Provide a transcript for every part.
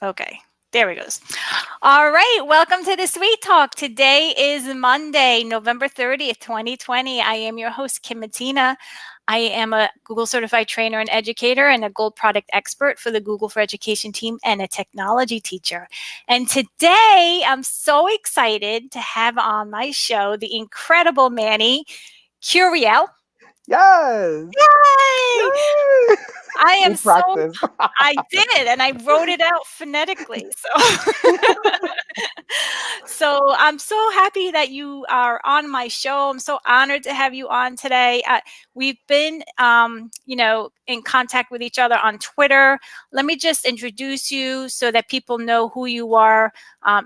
Okay. There we goes. All right. Welcome to the Sweet Talk. Today is Monday, November 30th, 2020. I am your host, Kim Matina. I am a Google certified trainer and educator and a gold product expert for the Google for Education team and a technology teacher. And today I'm so excited to have on my show the incredible Manny Curiel. Yes. Yay! Yay! I We am so practiced. I did, and I wrote it out phonetically. So, so I'm so happy that you are on my show. I'm so honored to have you on today. We've been, in contact with each other on Twitter. Let me just introduce you so that people know who you are.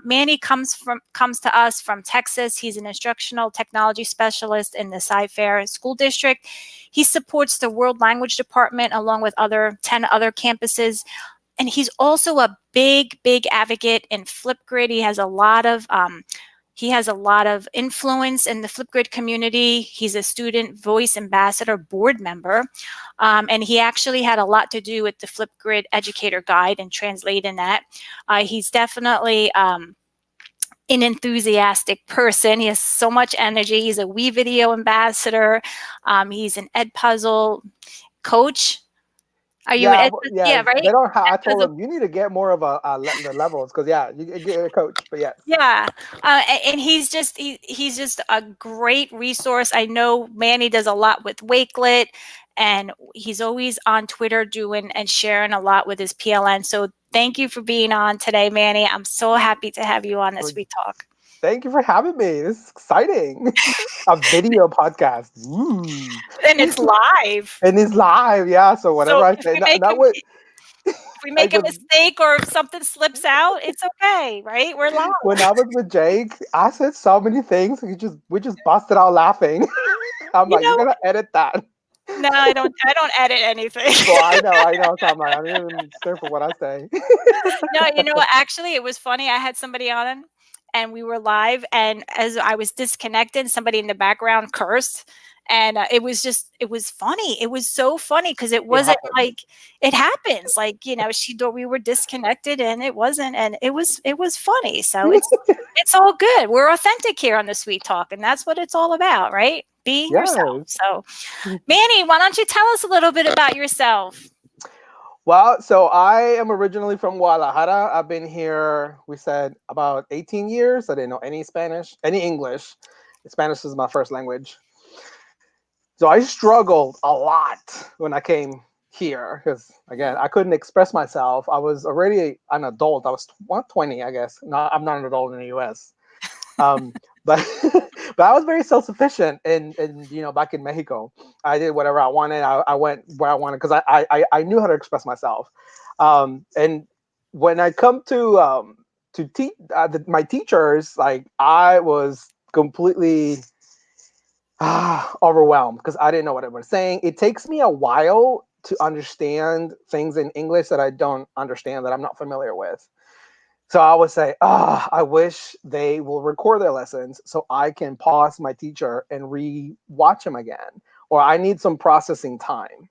Manny comes to us from Texas. He's an instructional technology specialist in the Cy-Fair School District. He supports the World Language Department along with 10 other campuses. And he's also a big advocate in Flipgrid. He has a lot of influence in the Flipgrid community. He's a student voice ambassador board member. And he actually had a lot to do with the Flipgrid educator guide and translating that. He's definitely an enthusiastic person. He has so much energy. He's a WeVideo ambassador. He's an Edpuzzle coach. Are you Yeah, Ed? yeah. Yeah, right? They don't have. I told Edpuzzle. them you need to get more of the levels because you get a coach. But yes, Yeah, and he's just a great resource. I know Manny does a lot with Wakelet, and he's always on Twitter doing and sharing a lot with his PLN. So thank you for being on today, Manny. I'm so happy to have you on this well, We Talk. thank you for having me. This is exciting. A video podcast. Ooh. And it's live. And it's live. Yeah. So whatever So I say, not what if we like make a with mistake or if something slips out, it's okay, right? We're live. when I was with Jake, I said so many things. We just busted out laughing. I'm You like, you know, gotta edit that. no, I don't edit anything. Well, I know. So I'm like, I'm even careful what I say. No, you know what? Actually, it was funny. I had somebody on and we were live. And as I was disconnected, somebody in the background cursed. And it was funny. It was so funny because it It wasn't happens. like it happens. Like, she thought we were disconnected and it wasn't. And it was funny. So it's all good. We're authentic here on the Sweet Talk. And that's what it's all about, right? Being yourself. Yes. So, Manny, why don't you tell us a little bit about yourself? Well, so I am originally from Guadalajara. I've been here, we said, about 18 years. I didn't know any Spanish, any English. Spanish is my first language. So I struggled a lot when I came here because, again, I couldn't express myself. I was already an adult. I was 20, I guess. No, I'm not an adult in the US. Um, but but I was very self-sufficient and back in Mexico. I did whatever I wanted. I went where I wanted because I knew how to express myself. And when I come to teach my teachers, like I was completely overwhelmed because I didn't know what I was saying. It takes me a while to understand things in English that I don't understand, that I'm not familiar with. So I would say, I wish they will record their lessons so I can pause my teacher and re-watch them again. Or I need some processing time.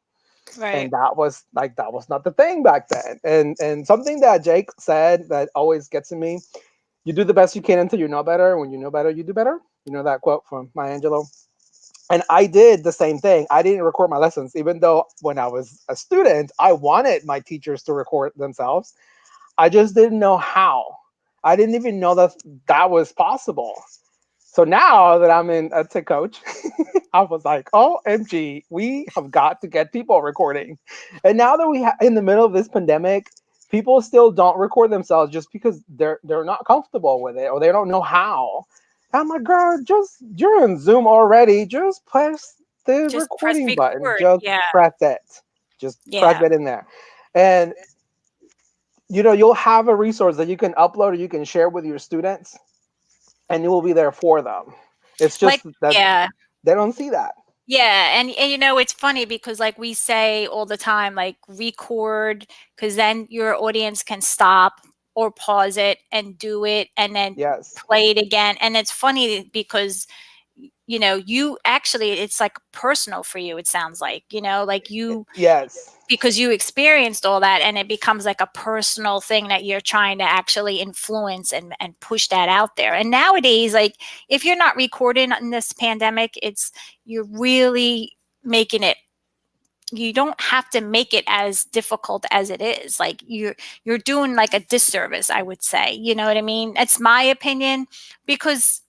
Right. And that was not the thing back then. And something that Jake said that always gets to me, you do the best you can until you know better. When you know better, you do better. You know that quote from Maya Angelou? And I did the same thing. I didn't record my lessons, even though when I was a student, I wanted my teachers to record themselves. I just didn't know how. I didn't even know that that was possible. So now that I'm in a tech coach, I was like, OMG, we have got to get people recording. And now that in the middle of this pandemic, people still don't record themselves just because they're not comfortable with it or they don't know how. I'm like, girl, you're in Zoom already. Just press the Just press recording button. record. Just Yeah. press it. Just press Yeah. it in there. And you'll have a resource that you can upload or you can share with your students and it will be there for them. It's Like, just that yeah. they don't see that. Yeah, and it's funny because like we say all the time, like record, because then your audience can stop or pause it and do it and then Yes. play it again. And it's funny because you actually, it's like personal for you, it sounds like, like you, Yes. because you experienced all that, and it becomes like a personal thing that you're trying to actually influence and push that out there. And nowadays, like, if you're not recording in this pandemic, you're really making it, you don't have to make it as difficult as it is. Like, you're doing like a disservice, I would say. You know what I mean? It's my opinion, because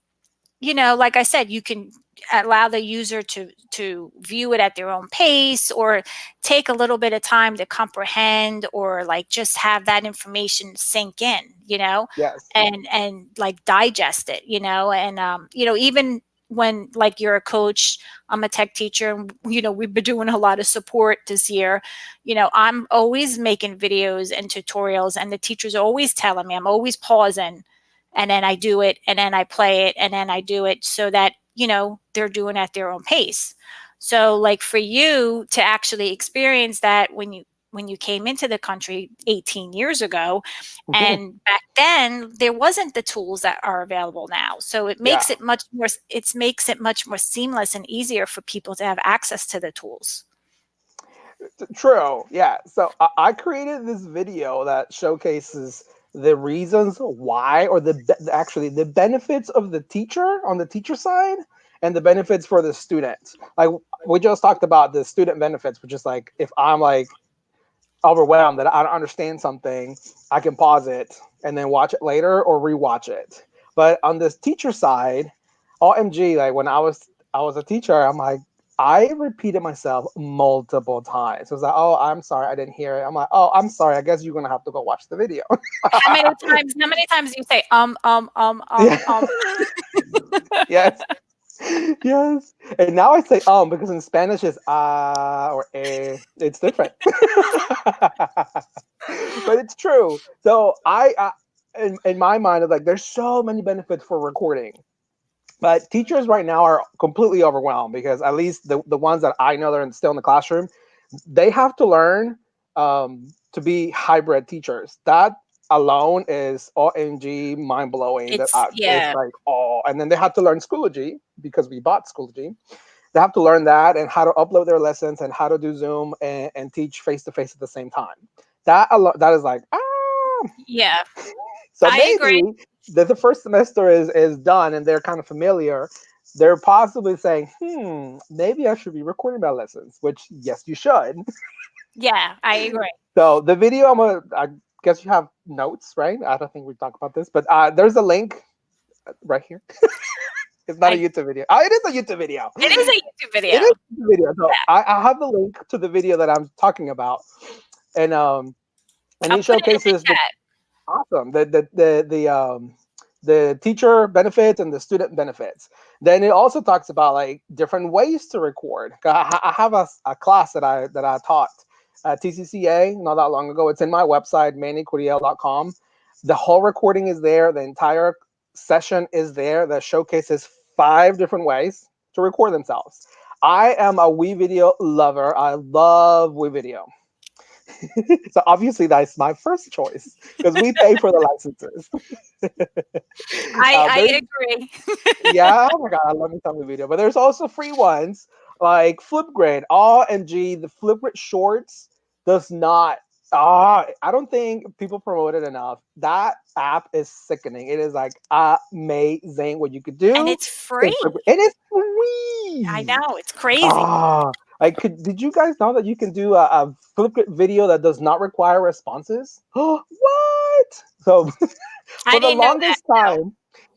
like I said, you can allow the user to view it at their own pace, or take a little bit of time to comprehend, or like just have that information sink in, Yes. and like digest it, and even when, like, you're a coach, I'm a tech teacher, and we've been doing a lot of support this year. I'm always making videos and tutorials, and the teachers are always telling me, I'm always pausing, and then I do it, and then I play it, and then I do it, so that they're doing at their own pace. So, like, for you to actually experience that when you came into the country 18 years ago, and back then there wasn't the tools that are available now, so it Yeah. makes it much more, makes it much more seamless and easier for people to have access to the tools. True. Yeah. So I created this video that showcases the reasons why, or actually the benefits of the teacher on the teacher side, and the benefits for the student. Like, we just talked about the student benefits, which is like, if I'm like overwhelmed that I don't understand something, I can pause it and then watch it later or rewatch it. But on this teacher side, OMG, like, when I was a teacher, I'm like, I repeated myself multiple times. It was like, oh, I'm sorry, I didn't hear it. I'm like, oh, I'm sorry, I guess you're gonna have to go watch the video. How many times do you say Yeah. Yes. Yes. And now I say because in Spanish it's or it's different. But it's true. So in my mind, it's like, there's so many benefits for recording. But teachers right now are completely overwhelmed, because at least the ones that I know that are still in the classroom, they have to learn to be hybrid teachers. That alone is OMG mind blowing. That it's it's Yeah. like, oh, and then they have to learn Schoology, because we bought Schoology. They have to learn that, and how to upload their lessons, and how to do Zoom, and teach face to face at the same time. That is like, Yeah, so I agree. maybe that the first semester is done and they're kind of familiar. They're possibly saying, maybe I should be recording my lessons, which, yes, you should. Yeah, I agree. So the video, I guess you have notes, right? I don't think we talked about this, but there's a link right here. It's not a I YouTube video. Oh, it is a YouTube video. It is a YouTube It video. is a YouTube video. So I have the link to the video that I'm talking about, and I'll it put it in the showcases the chat. awesome. The teacher benefits and the student benefits. Then it also talks about like different ways to record. I have a class that I taught at TCCA not that long ago. It's in my website, mannycuriel.com. The whole recording is there. The entire session is there that showcases 5 different ways to record themselves. I am a WeVideo lover. I love WeVideo. So obviously that's my first choice, because we pay for the licenses. I There's I agree. Yeah, oh my god, I love me some video, but there's also free ones like Flipgrid. OMG, the Flipgrid Shorts does not. I don't think people promote it enough. That app is sickening. It is like amazing what you could And do it's in free. Flipgrid. It is I free. know, it's crazy. Did you guys know that you can do a Flipgrid video that does not require responses? What? So I for the didn't know that. longest time,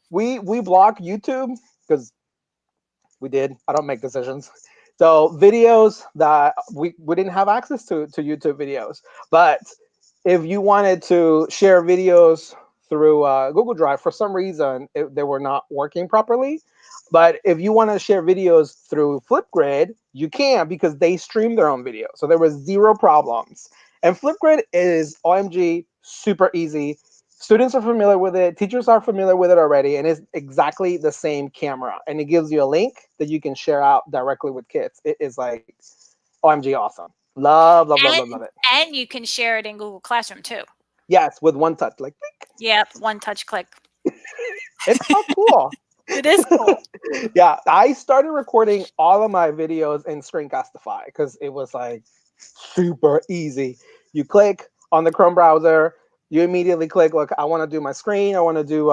we block YouTube, because we did. I don't make decisions. So videos that we didn't have access to YouTube videos. But if you wanted to share videos through Google Drive, for some reason they were not working properly. But if you want to share videos through Flipgrid, you can, because they stream their own video. So there was zero problems. And Flipgrid is OMG super easy. Students are familiar with it. Teachers are familiar with it already, and it's exactly the same camera. And it gives you a link that you can share out directly with kids. It is like OMG awesome. Love, love, love, And love, love it. and you can share it in Google Classroom too. Yes, with one touch. Like, Yep, one touch click. it's so cool. It is cool. Yeah, I started recording all of my videos in Screencastify because it was like super easy. You click on the Chrome browser, you immediately click, look, I want to do my screen, I want to do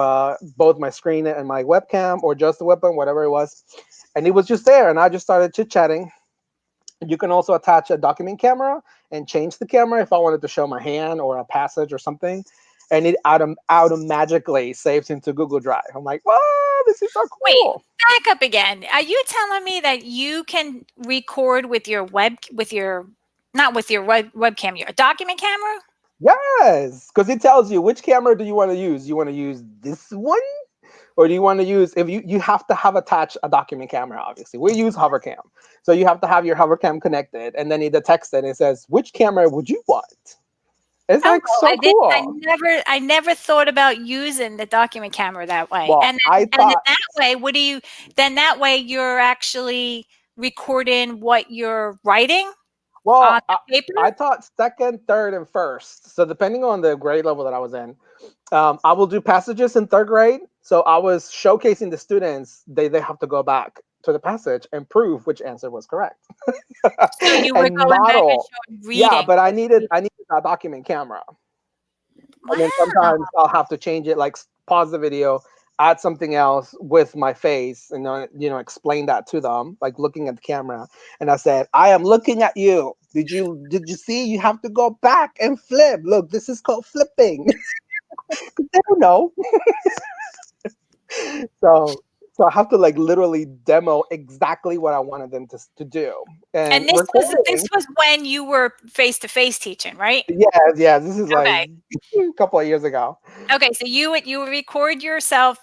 both my screen and my webcam, or just the webcam, whatever it was. And it was just there, and I just started chit-chatting. You can also attach a document camera and change the camera if I wanted to show my hand or a passage or something. And it automatically saves into Google Drive. I'm like, wow, this is so Wait, cool. back up again. Are you telling me that you can record with your not with your webcam, your document camera? Yes, because it tells you which camera do you want to use. You want to use this one, or do you want to use, if you have to have attached a document camera, obviously. We use hovercam. So you have to have your hovercam connected, and then it detects it and it says, which camera would you want? It's Oh, like so I didn't. cool. I never thought about using the document camera that way. Well, And I then thought, that way, what do you? Then that way, you're actually recording what you're writing on well, the paper. I taught second, third, and first. So depending on the grade level that I was in, I will do passages in third grade. So I was showcasing the students. They have to go back to the passage and prove which answer was correct So you were and going back and model. showing Yeah, reading. but I needed a document camera. And then Wow. sometimes I'll have to change it, like pause the video, add something else with my face, and explain that to them, like looking at the camera. And I said, I am looking at you. Did you see? You have to go back and flip. Look, this is called flipping. They don't know. So I have to like literally demo exactly what I wanted them to do. And And this recording, was when you were face to face teaching, right? yeah, this is like Okay. a couple of years ago. Okay, so you would record yourself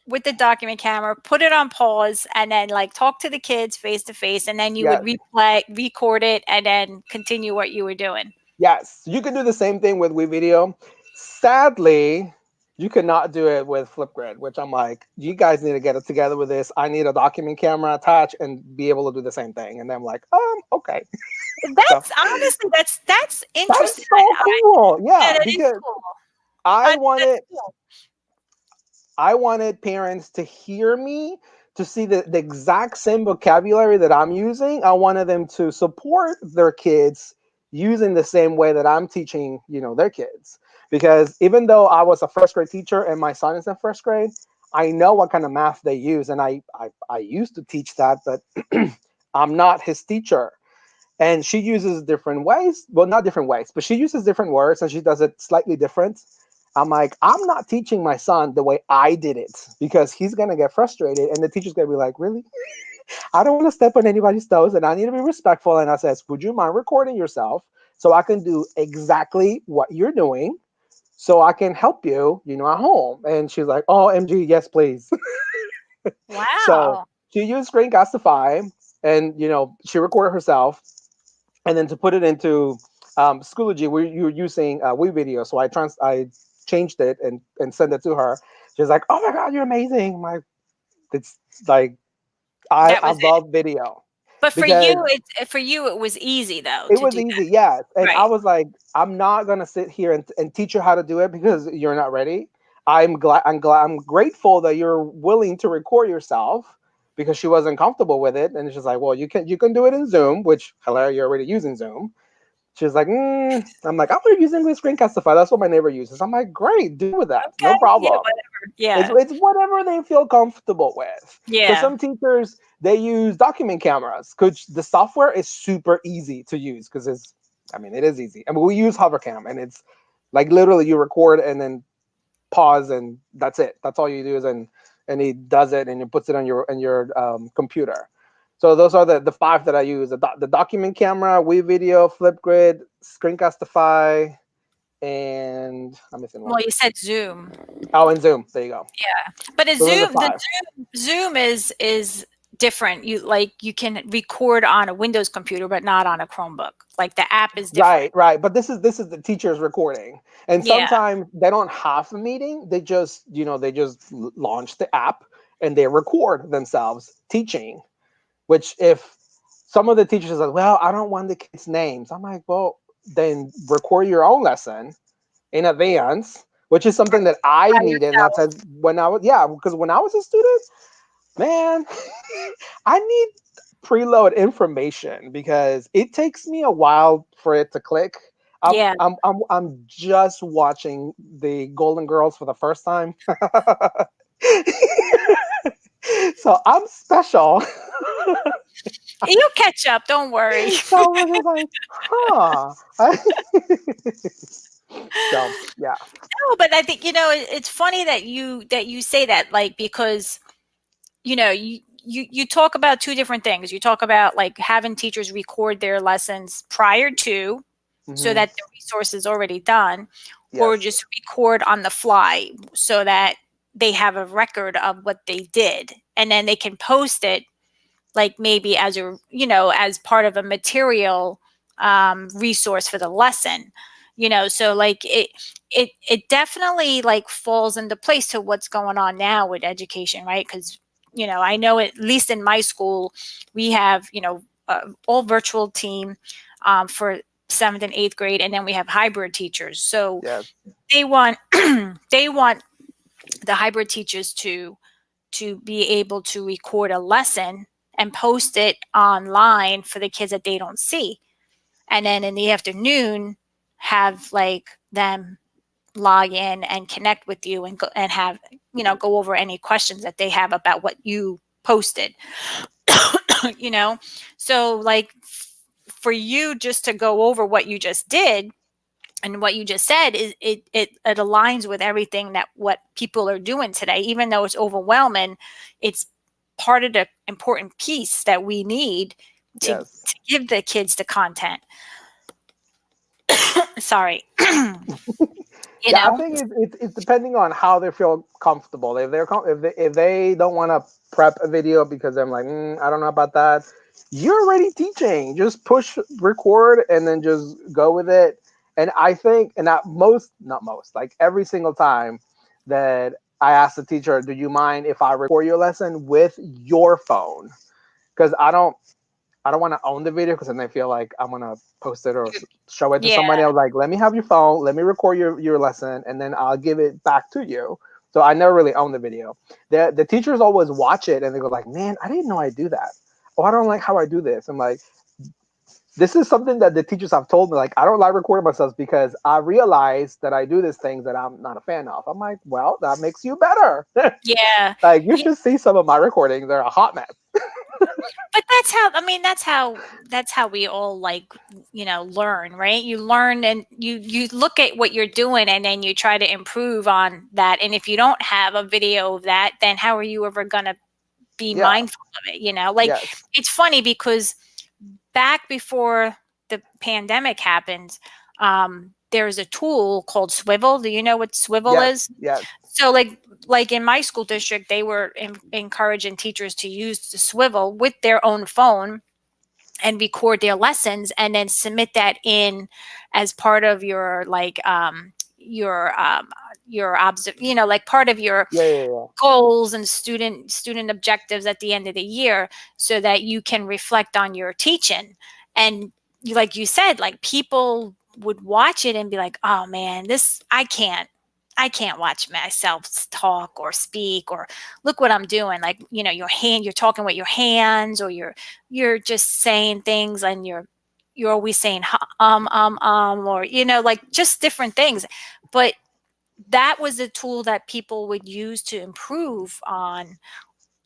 with the document camera, put it on pause, and then like talk to the kids face to face, and then you would Yeah. record it, and then continue what you were doing. Yes, you can do the same thing with WeVideo. Sadly, you cannot do it with Flipgrid, which I'm like, you guys need to get it together with this. I need a document camera attached and be able to do the same thing. And then I'm like, okay. So That's honestly, that's that interesting. is so cool. Yeah, Yeah, that is because cool. I That's wanted cool. I wanted parents to hear me, to see the exact same vocabulary that I'm using. I wanted them to support their kids using the same way that I'm teaching, their kids. Because even though I was a first grade teacher and my son is in first grade, I know what kind of math they use. And I used to teach that, but I'm not his teacher. And she uses different ways. Well, not different ways, but she uses different words and she does it slightly different. I'm like, I'm not teaching my son the way I did it because he's gonna get frustrated and the teacher's gonna be like, really? I don't want to step on anybody's toes and I need to be respectful. And I says, would you mind recording yourself so I can do exactly what you're doing so I can help you, at home? And she's like, oh, MG, yes, please. So Wow. she used Screencastify and, she recorded herself. And then to put it into Schoology, you're using WeVideo. So I changed it and sent it to her. She's like, "Oh my God, you're amazing!" It's like That I was it. love video But because for you it was easy though it to was do easy. that. Yes, and I Right. was like, I'm not gonna sit here and teach you how to do it because you're not ready. I'm grateful that you're willing to record yourself because she wasn't comfortable with it, and she's like, well, you can do it in Zoom, which hello, you're already using Zoom. She's like, I'm like, I'm gonna use English Screencastify. That's what my neighbor uses. I'm like, great, do with that, Okay. no Yeah, problem. whatever. It's Yeah. it's whatever they feel comfortable with. Because Yeah. some teachers they use document cameras, because the software is super easy to use. Because it is easy. I mean, we use Hovercam, and it's like literally you record and then pause, and that's it. That's all you do is and he does it and he puts it on your computer. So those are the five that I use: the document camera, WeVideo, Flipgrid, Screencastify, and I'm missing one. Well, you said Zoom. Oh, and Zoom. There you go. But a Those are the Zoom, the five. Zoom is different. You can record on a Windows computer, but not on a Chromebook. Like the app is different. Right, right. But this is the teacher's recording, and Yeah. sometimes they don't have a meeting. They just launch the app and they record themselves teaching. Which if some of the teachers are like, well, I don't want the kids' names. I'm like, well, then record your own lesson in advance, which is something that I By needed. And that's yourself. when I was, yeah, because when I was a student, Man, I need preload information because it takes me a while for it to click. Yeah. I'm just watching the Golden Girls for the first time. So I'm special. You'll catch up, don't worry. So I was just like, huh. So yeah, No, but I think, it's funny that you say that, like, because, you talk about two different things. You talk about, like, having teachers record their lessons prior to, so hmm that the resource is already done, or yes, just record on the fly so that they have a record of what they did, and then they can post it, like, maybe as as part of a material resource for the lesson. So, like, it definitely, like, falls into place to what's going on now with education, right? Because I know, at least in my school, we have, all virtual team, for seventh and eighth grade, and then we have hybrid teachers. So yes, they want they want the hybrid teachers to be able to record a lesson and post it online for the kids that they don't see. And then in the afternoon, have, like, them log in and connect with you, and and have, go over any questions that they have about what you posted. you know so, like, for you just to go over what you just did and what you just said, is it aligns with everything that what people are doing today. Even though it's overwhelming, it's part of the important piece that we need yes. to give the kids the content. Sorry. you Yeah, I know think it's depending on how they feel comfortable. If if they don't want to prep a video because I'm like, I don't know about that. You're already teaching. Just push record and then just go with it. And I think, and not most, like every single time that I ask the teacher, do you mind if I record your lesson with your phone? Because I don't want to own the video because then they feel like I'm gonna post it or show it to yeah, somebody. I was like, let me have your phone, let me record your lesson, and then I'll give it back to you. So I never really own the video. The teachers always watch it and they go like, man, I didn't know I do that. Oh, I don't like how I do this. I'm like, this is something that the teachers have told me. Like, I don't like recording myself because I realize that I do these things that I'm not a fan of. I'm like, well, that makes you better. yeah, Like, you yeah. should see some of my recordings. They're a hot mess. But that's how, I mean, that's how we all, like, learn, right? You learn, and you look at what you're doing, and then you try to improve on that. And if you don't have a video of that, then how are you ever going to be Yeah. mindful of it? Like, Yes. it's funny because back before the pandemic happened, there's a tool called Swivel. Do you know what Swivel Yes. is? Yes. So, like in my school district, they were encouraging teachers to use the Swivel with their own phone and record their lessons, and then submit that in as part of your, like, like, part of your Yeah. Yeah. Yeah. goals and student objectives at the end of the year, so that you can reflect on your teaching. And like you said, like, people would watch it and be like, oh man, this I can't watch myself talk or speak, or look what I'm doing. Like, you're talking with your hands, or you're just saying things, and you're always saying or, like, just different things. But that was a tool that people would use to improve on,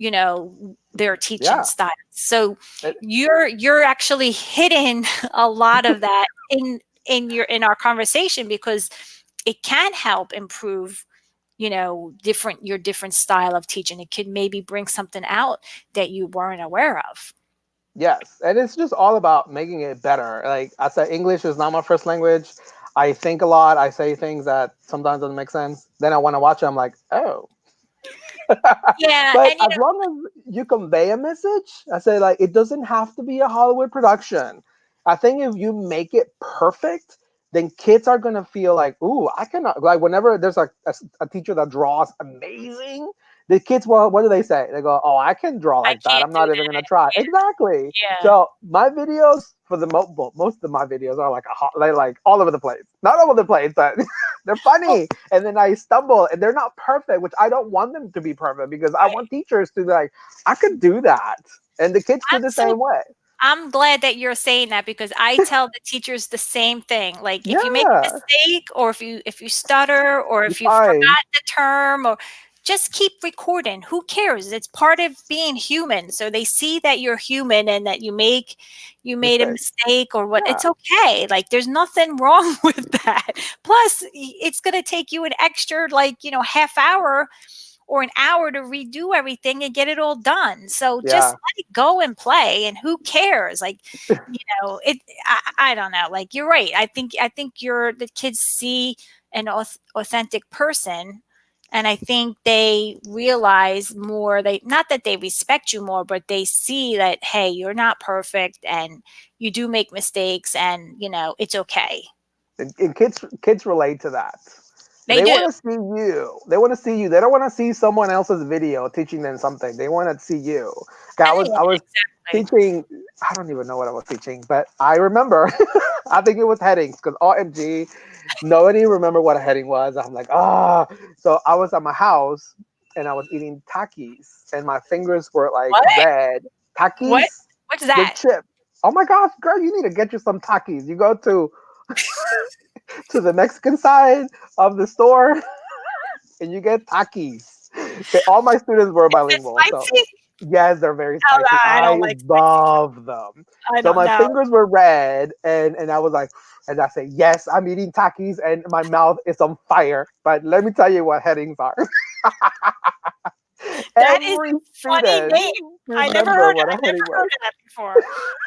their teaching Yeah. style. So It, you're actually hitting a lot of that in our conversation, because it can help improve, your different style of teaching. It could maybe bring something out that you weren't aware of. yes, and it's just all about making it better. Like I said, English is not my first language. I think a lot. I say things that sometimes doesn't make sense. Then I want to watch it. I'm like, oh. Yeah, But and as long as you convey a message, I say like it doesn't have to be a Hollywood production. I think if you make it perfect, then kids are gonna feel like, ooh, I cannot like whenever there's a teacher that draws amazing, the kids, well, what do they say? They go, oh, I can draw I like that. can't I'm do not even gonna try. that. Exactly. Yeah. So my videos for the most of my videos are like like all over the place. Not all over the place, but They're Well, funny. And then I stumble and they're not perfect, which I don't want them to be perfect because I right. want teachers to be like, I could do that. And the kids do I'm the so same way. I'm glad that you're saying that because I tell the teachers the same thing. Like if you make a Yeah, mistake or if you stutter or you're if you fine. forgot the term or just keep recording. Who cares? It's part of being human. So they see that you're human and that you made a Mistakes. mistake or what. Yeah. It's okay. Like there's nothing wrong with that. Plus it's going to take you an extra half hour or an hour to redo everything and get it all done. So just Yeah. let it go and play and who cares? Like, it I don't know. Like you're right. I think the kids see an authentic person and I think they realize more they not that they respect you more, but they see that hey, you're not perfect and you do make mistakes and it's okay. And kids relate to that. They They do. want to see you. They want to see you. They don't want to see someone else's video teaching them something. They want to see you. Okay, And I was exactly. teaching. I don't even know what I was teaching, but I remember. I think it was headings because OMG, nobody remember what a heading was. I'm like, ah. So I was at my house and I was eating Takis, and my fingers were like What? red. What? Takis, What's the that? chip. Oh my gosh, girl, you need to get you some Takis. You go to the Mexican side of the store and you get Takis. Okay, all my students were Is it bilingual, so spicy? yes, they're very Oh, no, spicy. I I don't like spicy. love them. I So don't my know. fingers were red, and I was like, and I said, yes, I'm eating Takis, and my mouth is on fire. But let me tell you what headings are. That is Every a funny student name. remember what a I never heading was. heard of that before.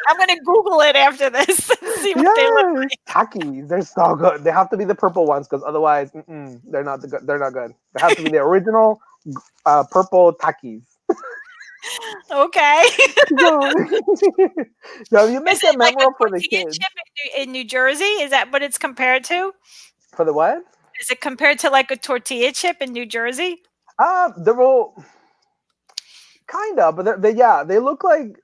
I'm gonna Google it after this and see what they look Yes, like. Takis. They're so good. They have to be the purple ones because otherwise, they're not the good. They're not good. They have to be the original purple Takis. Okay. So, so you Is make it it like a memorable for the tortilla kids. chip in New Jersey? Is that what it's compared to? For the what? Is it compared to like a tortilla chip in New Jersey? They're all kind of, but yeah, they look like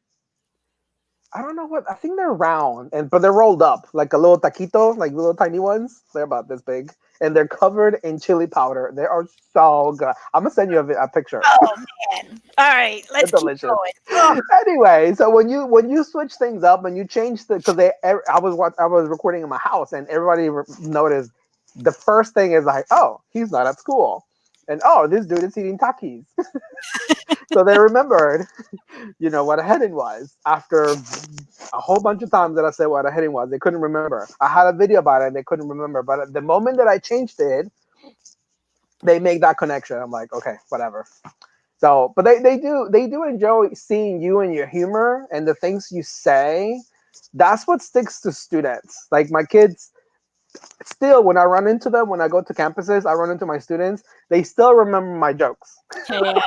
I don't know what. I think they're round but they're rolled up like a little taquito, like little tiny ones. They're about this big, and they're covered in chili powder. They are so good. I'm gonna send you a picture. Oh man. All right, They're let's keep delicious. going. Oh, Anyway, so when you switch things up and you change because I was recording in my house and everybody noticed the first thing is like, oh, he's not at school, and oh, this dude is eating Takis. So they remembered, what a heading was after a whole bunch of times that I said what a heading was. They couldn't remember. I had a video about it and they couldn't remember. But at the moment that I changed it, they make that connection. I'm like, okay, whatever. So, but they do enjoy seeing you and your humor and the things you say. That's what sticks to students. Like my kids, still when I run into them, when I go to campuses, I run into my students. They still remember my jokes, yeah,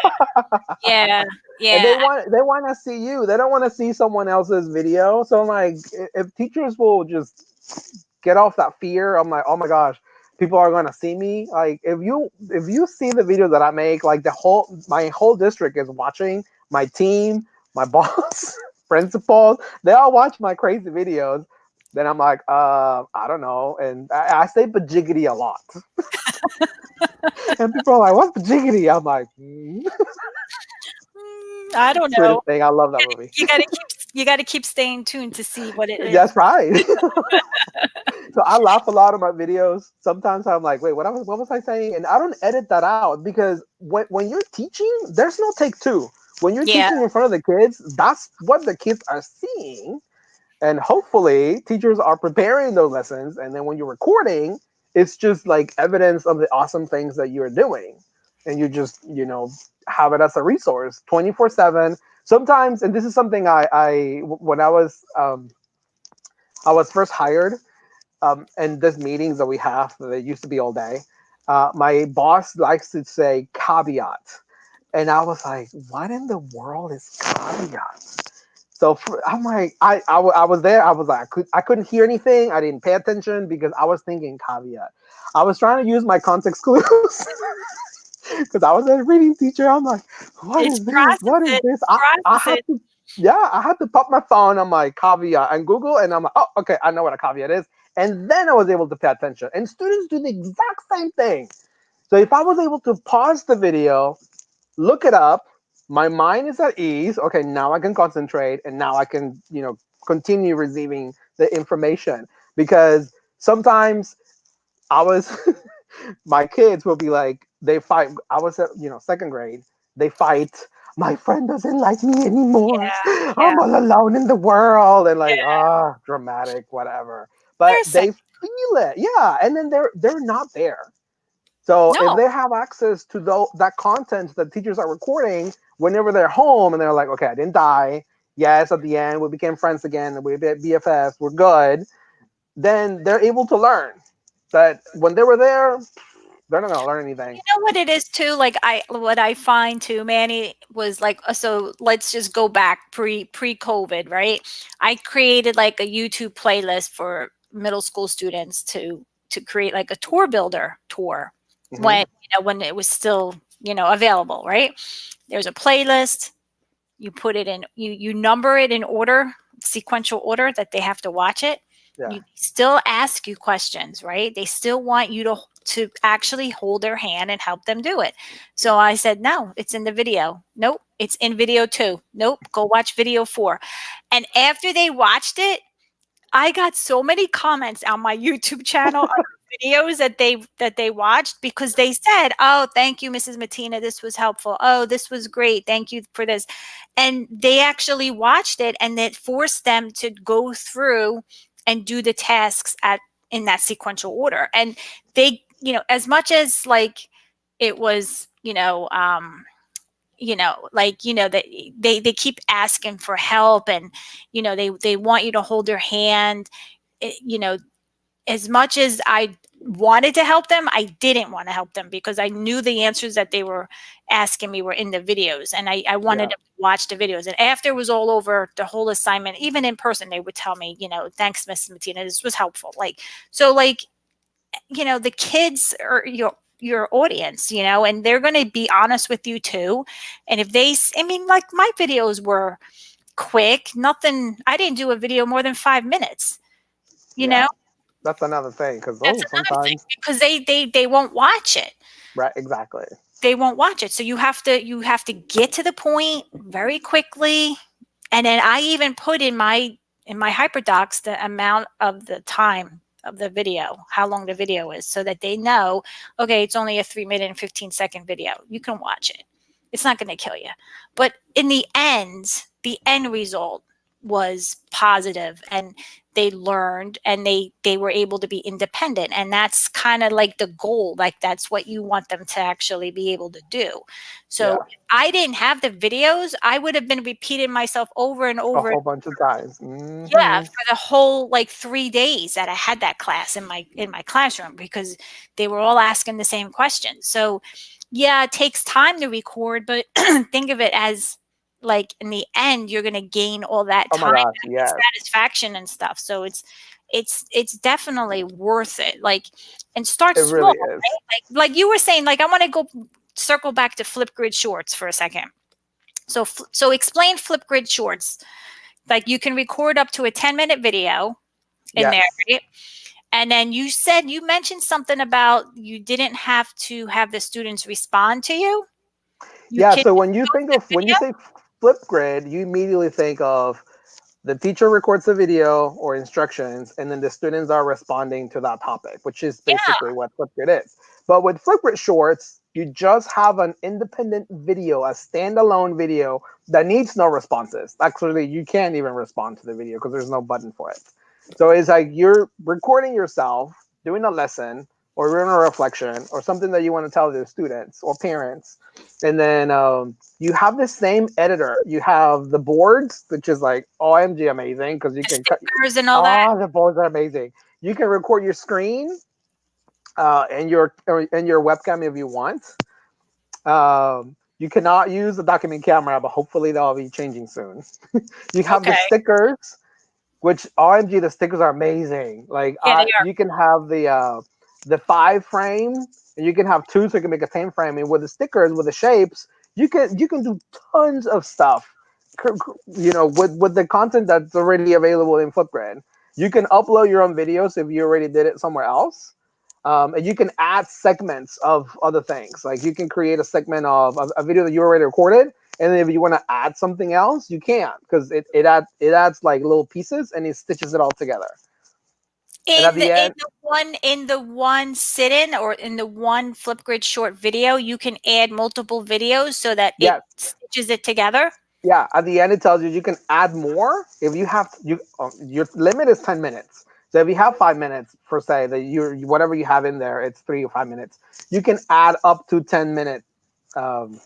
yeah, and yeah. they want to see you. They don't want to see someone else's video. So I'm like, if teachers will just get off that fear, I'm like, oh my gosh, people are gonna see me. Like if you see the videos that I make, like my whole district is watching, my team, my boss, principals, they all watch my crazy videos. Then I'm like, I don't know, and I say bajiggity a lot, and people are like, "What's bajiggity?" I'm like, I don't know. sweetest thing. I love that movie. You gotta keep staying tuned to see what it is. That's right. So I laugh a lot of my videos. Sometimes I'm like, wait, what was I saying? And I don't edit that out because when you're teaching, there's no take two. When you're Yeah, teaching in front of the kids, that's what the kids are seeing. And hopefully teachers are preparing those lessons. And then when you're recording, it's just like evidence of the awesome things that you're doing. And you just, have it as a resource 24/7. Sometimes, and this is something when I was first hired, and these meetings that we have that used to be all day, my boss likes to say caveat, and I was like, what in the world is caveat? So I'm like, I was there. I was like, I couldn't hear anything. I didn't pay attention because I was thinking caveat. I was trying to use my context clues because I was a reading teacher. I'm like, what it's is this? What is this? I had processes. to, yeah, I had to pop my phone. I'm like caveat and Google, and I'm like, oh, okay, I know what a caveat is. And then I was able to pay attention. And students do the exact same thing. So if I was able to pause the video, look it up, my mind is at ease. Okay, now I can concentrate, and now I can, continue receiving the information. Because sometimes I was my kids will be like, they fight. I was at, second grade. They fight. My friend doesn't like me anymore. Yeah. I'm all alone in the world, and like, Yeah. dramatic, whatever. But They're they feel it, yeah. And then they're not there. So no. if they have access to that content that teachers are recording whenever they're home, and they're like, okay, I didn't die. Yes, at the end we became friends again. We BFFs. We're good. Then they're able to learn. But when they were there, they're not gonna learn anything. You know what it is too? Like what I find too, Manny, was like, so let's just go back pre-COVID, right? I created like a YouTube playlist for middle school students to create like a tour builder tour Hmm. when it was still, available, right? There's a playlist. You put it in, you number it in order, sequential order that they have to watch it. Yeah. You still ask you questions, right? They still want you to actually hold their hand and help them do it. So I said, no, it's in the video. Nope, it's in video 2. Nope, go watch video 4. And after they watched it, I got so many comments on my YouTube channel on the videos that they watched, because they said, "Oh, thank you, Mrs. Matina. This was helpful. Oh, this was great. Thank you for this." And they actually watched it, and it forced them to go through and do the tasks in that sequential order. And they, as much as like it was, like, they keep asking for help, and they want you to hold their hand. It, as much as I wanted to help them, I didn't want to help them, because I knew the answers that they were asking me were in the videos, and I wanted Yeah. to watch the videos. And after it was all over, the whole assignment, even in person, they would tell me, thanks, Miss Matina, this was helpful. Like, so like, the kids are your audience, and they're going to be honest with you too. And if I mean, like, my videos were quick, nothing, I didn't do a video more than 5 minutes, you Yeah. know. That's another thing, because That's another thing, sometimes, because they won't watch it. right, exactly. They won't watch it. So you have to get to the point very quickly. And then I even put in my hyperdocs the amount of the time of the video, how long the video is, so that they know, okay, it's only a 3 minute and 15-second video. You can watch it. It's not going to kill you. But in the end result was positive, and they learned, and they were able to be independent. And that's kind of like the goal. Like, that's what you want them to actually be able to do. So Yeah. if I didn't have the videos, I would have been repeating myself over and A over. whole bunch of times. Yeah, Hmm. for the whole like 3 days that I had that class in my classroom, because they were all asking the same questions. So yeah, it takes time to record, but think of it as, like, in the end, you're gonna gain all that Oh my time gosh, back and yes. satisfaction and stuff. So it's definitely worth it. Like, and start It small, really is. right? Like you were saying, like, I want to go circle back to Flipgrid Shorts for a second. So explain Flipgrid Shorts. Like, you can record up to a 10-minute video in there, Yes. right? And then you mentioned something about you didn't have to have the students respond to you. You Yeah, can so post the when you video. say Flipgrid, you immediately think of the teacher records the video or instructions, and then the students are responding to that topic, which is Yeah, basically what Flipgrid is. But with Flipgrid Shorts, you just have an independent video, a standalone video that needs no responses. Actually, you can't even respond to the video because there's no button for it. So it's like you're recording yourself doing a lesson or doing a reflection or something that you want to tell the students or parents, and then you have the same editor. You have the boards, which is like OMG amazing because you the can cut. stickers and all that. Ah, the boards are amazing. You can record your screen and your webcam if you want. You cannot use the document camera, but hopefully that'll be changing soon. You have the Okay. stickers, which OMG, the stickers are amazing. Like Yeah, they are. you can have the 5 frame, and you can have two, so you can make a 10 frame. And with the stickers, with the shapes, you can do tons of stuff. With the content that's already available in Flipgrid. You can upload your own videos if you already did it somewhere else. And you can add segments of other things. Like you can create a segment of a video that you already recorded, and then if you want to add something else, you can, because it adds like little pieces and it stitches it all together. And at In the end, the one sit-in or in the one Flipgrid short video, you can add multiple videos so that it yes, stitches it together? yeah, at the end it tells you you can add more if you have your limit is 10 minutes. So if you have 5 minutes for say that whatever you have in there, it's 3 or 5 minutes. You can add up to 10 minutes um,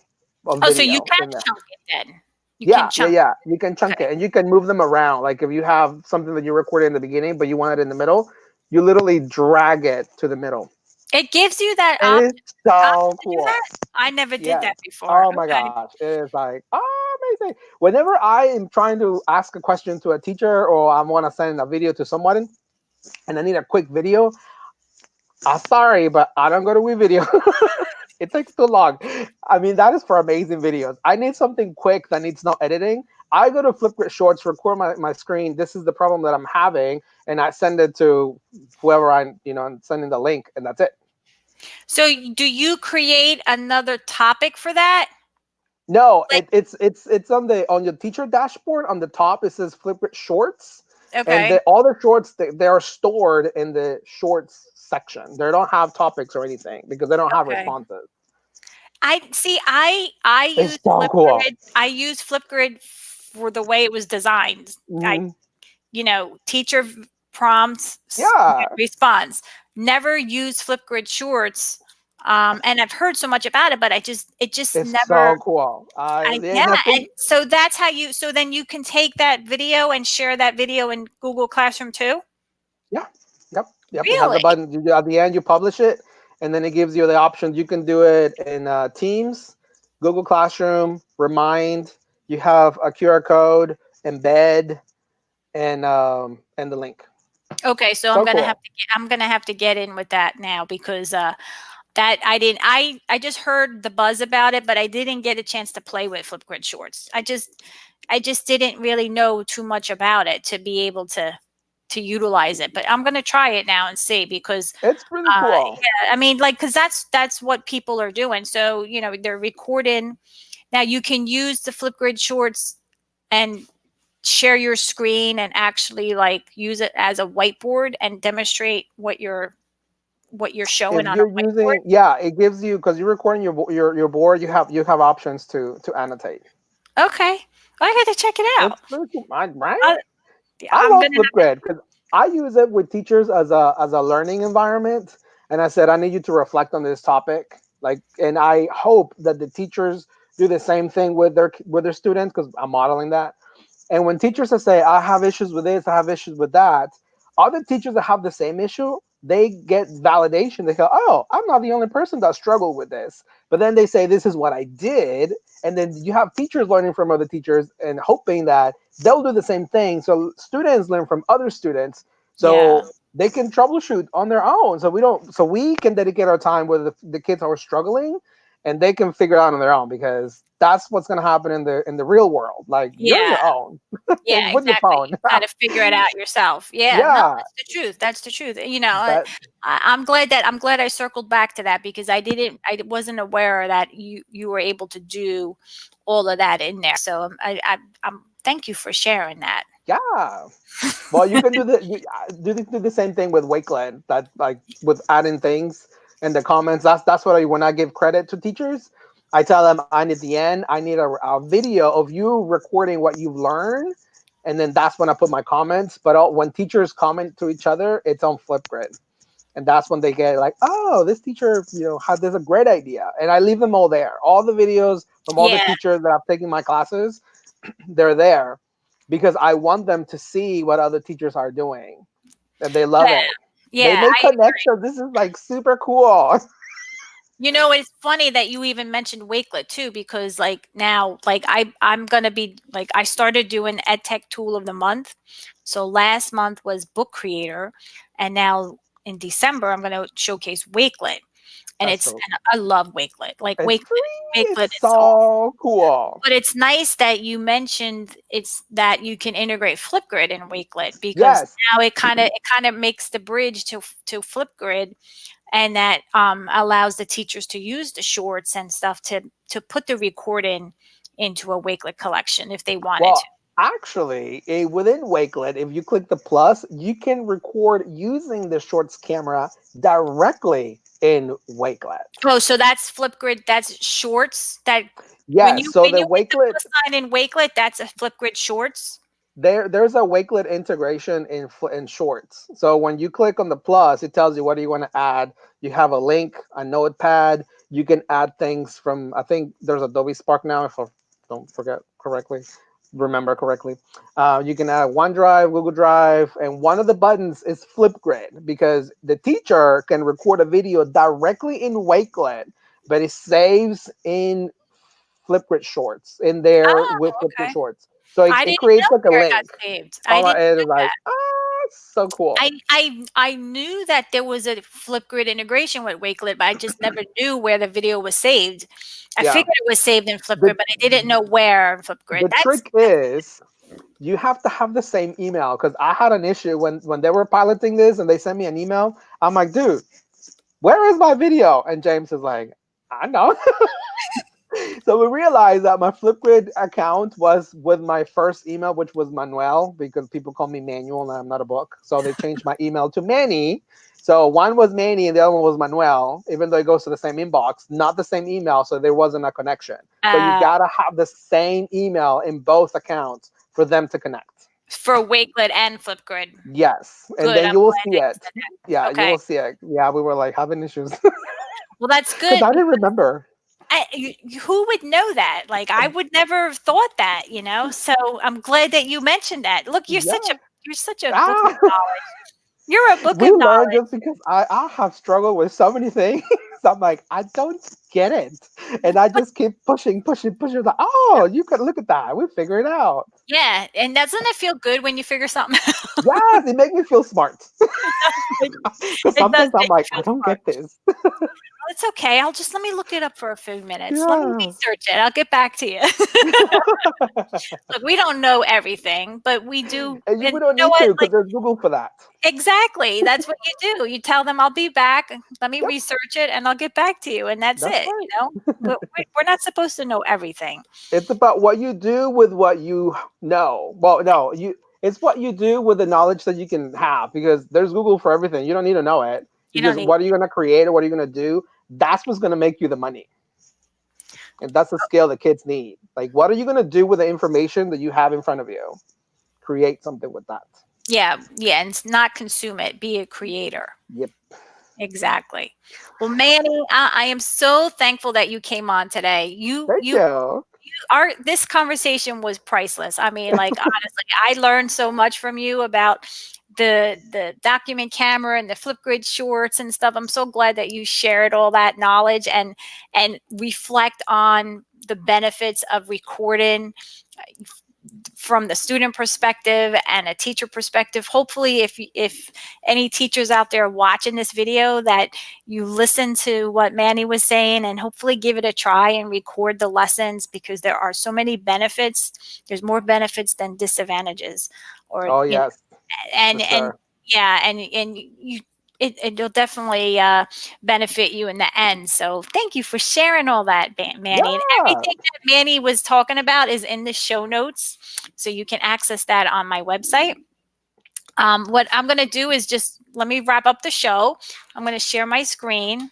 of Oh, so you video can in there. chunk it then. You can Yeah, yeah, chunk yeah. You can chunk okay. it and you can move them around. Like if you have something that you recorded in the beginning, but you want it in the middle, you literally drag it to the middle. It gives you that And it's option so to do cool. that? I never did Yes. that before. Oh my Okay. gosh. It is like, oh, amazing. Whenever I am trying to ask a question to a teacher or I want to send a video to someone and I need a quick video, I'm sorry, but I don't go to WeVideo. It takes too long. I mean, that is for amazing videos. I need something quick that needs no editing. I go to Flipgrid Shorts, record my screen. This is the problem that I'm having, and I send it to whoever I'm sending the link, and that's it. So do you create another topic for that? No, Like it's on your teacher dashboard on the top. It says Flipgrid Shorts, and okay. all the shorts they are stored in the Shorts section. They don't have topics or anything because they don't have Okay. responses. I see. I It's use so cool. Flipgrid. I use Flipgrid for the way it was designed. I, Mhm. teacher prompts, Yeah, response. Never use Flipgrid Shorts. And I've heard so much about it, but it just it's so never. cool. Yeah, And I and think so that's how you. So then you can take that video and share that video in Google Classroom too. yeah, yep, yep. It has a Really? button. At the end, you publish it, and then it gives you the options. You can do it in Teams, Google Classroom, Remind. You have a QR code, embed, and the link. Okay, so So cool. I'm gonna have to get in with that now because that I didn't I just heard the buzz about it, but I didn't get a chance to play with Flipgrid Shorts. I just didn't really know too much about it to be able to utilize it. But I'm gonna try it now and see because It's really cool. yeah, I mean like because that's what people are doing. So they're recording. Now you can use the Flipgrid Shorts and share your screen and actually like use it as a whiteboard and demonstrate what you're If showing on a you're whiteboard. using, yeah, it gives you because you're recording your board. You have options to annotate. Okay. I got to check it out. It's really cool, right? I, I I'm love gonna. Flipgrid because I use it with teachers as a learning environment. And I said, I need you to reflect on this topic. Like, and I hope that the teachers do the same thing with their students because I'm modeling that. And when teachers say, I have issues with this, I have issues with that, other teachers that have the same issue, they get validation. They go, oh, I'm not the only person that struggled with this. But then they say, this is what I did. And then you have teachers learning from other teachers and hoping that they'll do the same thing. So students learn from other students. Yeah. So they can troubleshoot on their own. So we can dedicate our time with the kids who are struggling and they can figure it out on their own because that's what's going to happen in the real world. Like you're on Yeah. your own Yeah. with your Exactly. phone. You got to figure it out yourself. Yeah. No, Yeah, that's the truth. That's the truth. that I'm glad I circled back to that because I wasn't aware that you were able to do all of that in there. So I'm thank you for sharing that. yeah. Well, you can do the same thing with Wakelet. That like with adding things in the comments. That's what when I give credit to teachers, I tell them I need the end. I need a video of you recording what you've learned, and then that's when I put my comments. But when teachers comment to each other, it's on Flipgrid, and that's when they get like, oh, this teacher, had this a great idea, and I leave them all there. All the videos from all the Yeah. teachers that I've taken my classes, they're there because I want them to see what other teachers are doing and they love Yeah. it. They Yeah. make connections. This is like super cool. It's funny that you even mentioned Wakelet too, because like now, like I'm gonna be like I started doing EdTech Tool of the Month. So last month was Book Creator, and now in December I'm gonna showcase Wakelet. and That's so I love Wakelet. Like it's free. Wakelet It's is awesome. so cool. But it's nice that you mentioned it's that you can integrate Flipgrid in Wakelet because Yes. now it kind of makes the bridge to Flipgrid, and that allows the teachers to use the shorts and stuff to put the recording into a Wakelet collection if they wanted to. Well, actually, within Wakelet, if you click the plus, you can record using the Shorts camera directly in Wakelet. Oh, so that's Flipgrid. That's shorts. That when Yes. you So when the you hit the Wakelet plus sign in Wakelet, that's a Flipgrid shorts. there's a Wakelet integration in Shorts. So when you click on the plus, it tells you what do you want to add. You have a link, a notepad. You can add things from. I think there's Adobe Spark now, if I don't forget correctly, remember correctly. You can add OneDrive, Google Drive, and one of the buttons is Flipgrid because the teacher can record a video directly in Wakelet, but it saves in Flipgrid Shorts in there Oh, with Flipgrid okay. Shorts. So I it didn't creates know like a where it got link. saved. I Oh my, didn't it know is like, that. it's so cool. I knew that there was a Flipgrid integration with Wakelet, but I just never knew where the video was saved. I Yeah. figured it was saved in The Flipgrid, but I didn't know where in Flipgrid. the trick is you have to have the same email because I had an issue when they were piloting this and they sent me an email. I'm like, dude, where is my video? And James is like, I know. So we realized that my Flipgrid account was with my first email, which was Manuel, because people call me Manuel and I'm not a book. So they changed my email to Manny. So one was Manny and the other one was Manuel, even though it goes to the same inbox, not the same email. So there wasn't a connection. But you uh, got to have the same email in both accounts for them to connect. for Wakelet and Flipgrid. Yes. And Good. then I'm you will glad see that you it. said Yeah, that. you Okay. will see it. Yeah, we were like having issues Well, that's because good. I didn't remember. Who would know that? Like, I would never have thought that, you know? So I'm glad that you mentioned that. Look, Yeah. you're such a book of Ah. knowledge. You're a book We of learned knowledge. just because I have struggled with so many things. I'm like, I don't get it. And I But just keep pushing, pushing, pushing. Like, oh, you could look at that. We figure it out. yeah, and doesn't it feel good when you figure something out? Yes, it makes me feel smart. It does make Because it does sometimes I'm make you like, I feel don't smart. get this. It's okay. Let me look it up for a few minutes. Let me Yes. research it. I'll get back to you. Look, we don't know everything, but we do. And And we you don't know need what? to because Like, there's Google for that. exactly. That's what you do. You tell them, I'll be back. Let me Yep, research it and I'll get back to you. And that's that's it. right. You know, we're not supposed to know everything. It's about what you do with what you know. Well, no, it's what you do with the knowledge that you can have because there's Google for everything. You don't need to know it. You You don't just need, what are you gonna create or what are you gonna do? That's what's gonna make you the money. And that's the skill that kids need. Like what are you gonna do with the information that you have in front of you? Create something with that. yeah, yeah. And not consume it, be a creator. Yep. Exactly. Well, Manny, I am so thankful that you came on today. Thank you. Our this conversation was priceless. I mean, like, honestly, I learned so much from you about the document camera and the Flipgrid shorts and stuff. I'm so glad that you shared all that knowledge and reflect on the benefits of recording from the student perspective and a teacher perspective. Hopefully, if any teachers out there watching this video, that you listen to what Manny was saying and hopefully give it a try and record the lessons, because there are so many benefits. There's more benefits than disadvantages, or Oh you know, yes, for and sure. yeah, and you. It'll definitely benefit you in the end. So thank you for sharing all that, Manny. And Yeah. everything that Manny was talking about is in the show notes, so you can access that on my website. What I'm going to do is just let me wrap up the show. I'm going to share my screen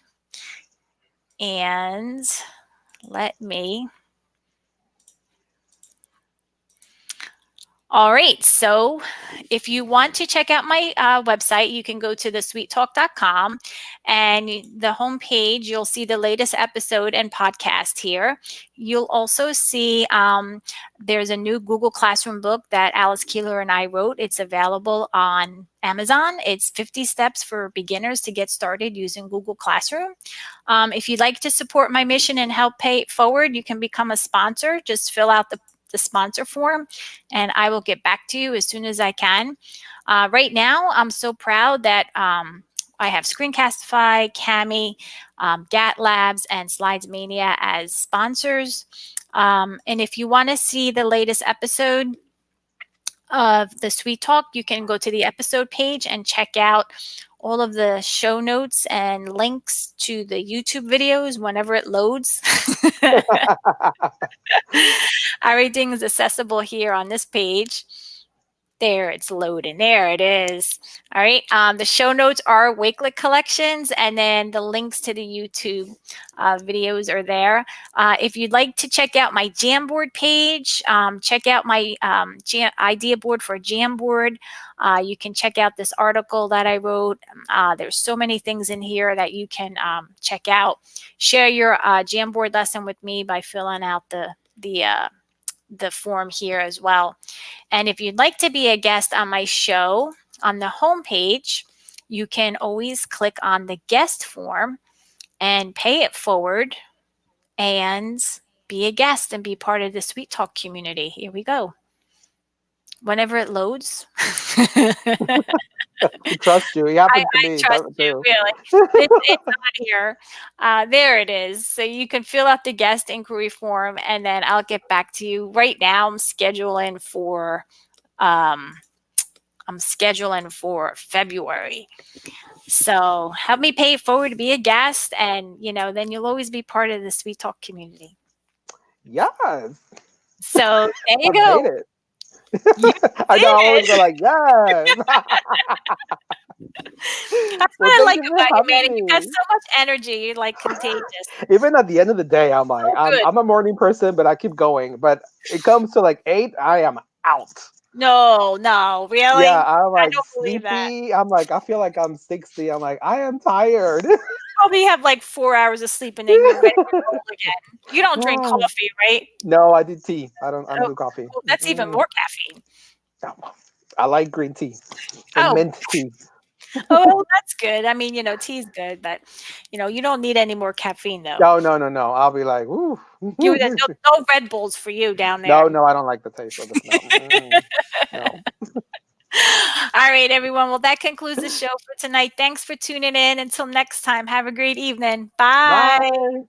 and let me. All right. So if you want to check out my website, you can go to thesweettalk.com, and the homepage, you'll see the latest episode and podcast here. You'll also see there's a new Google Classroom book that Alice Keeler and I wrote. It's available on Amazon. It's 50 Steps for Beginners to Get Started Using Google Classroom. If you'd like to support my mission and help pay it forward, you can become a sponsor. Just fill out the sponsor form, and I will get back to you as soon as I can. Right now, I'm so proud that I have Screencastify, Cami, GAT Labs, and Slides Mania as sponsors. And if you want to see the latest episode of the Sweet Talk, you can go to the episode page and check out all of the show notes and links to the YouTube videos whenever it loads. Everything is accessible here on this page. There, it's loading. There it is. All right. The show notes are Wakelet collections, and then the links to the YouTube videos are there. If you'd like to check out my Jamboard page, check out my idea board for Jamboard. You can check out this article that I wrote. There's so many things in here that you can check out. Share your Jamboard lesson with me by filling out the form here as well. And if you'd like to be a guest on my show, on the homepage, you can always click on the guest form and pay it forward and be a guest and be part of the Sweet Talk community. Here we go. Whenever it loads. We trust you. It happened to I me trust you, too. really. It's on here. There it is. So you can fill out the guest inquiry form, and then I'll get back to you. Right now, I'm scheduling for February. So help me pay it forward to be a guest, and then you'll always be part of the Sweet Talk community. Yes. So there you I go. made it. I know. I always go like, yes. That's Well, what I thank like you for about you, having Manny. You got me. so much energy. You're like contagious. Even at the end of the day, I'm like, So good. I'm a morning person, but I keep going. But it comes to like 8, I am out. No, really? Yeah, I'm I like don't believe that. sleepy. I'm like, I feel like I'm 60. I'm like, I am tired. Probably have like 4 hours of sleep and then you're ready to roll again. You don't drink coffee, right? No, I do tea. I don't Oh, do coffee. well, that's even more caffeine. No, I like green tea and Oh, mint tea. well, that's good. I mean, tea's good, but you don't need any more caffeine though. No. I'll be like, ooh. There's no Red Bulls for you down there. No, I don't like the taste of the smell. No. All right, everyone. Well, that concludes the show for tonight. Thanks for tuning in. Until next time, have a great evening. Bye. Bye.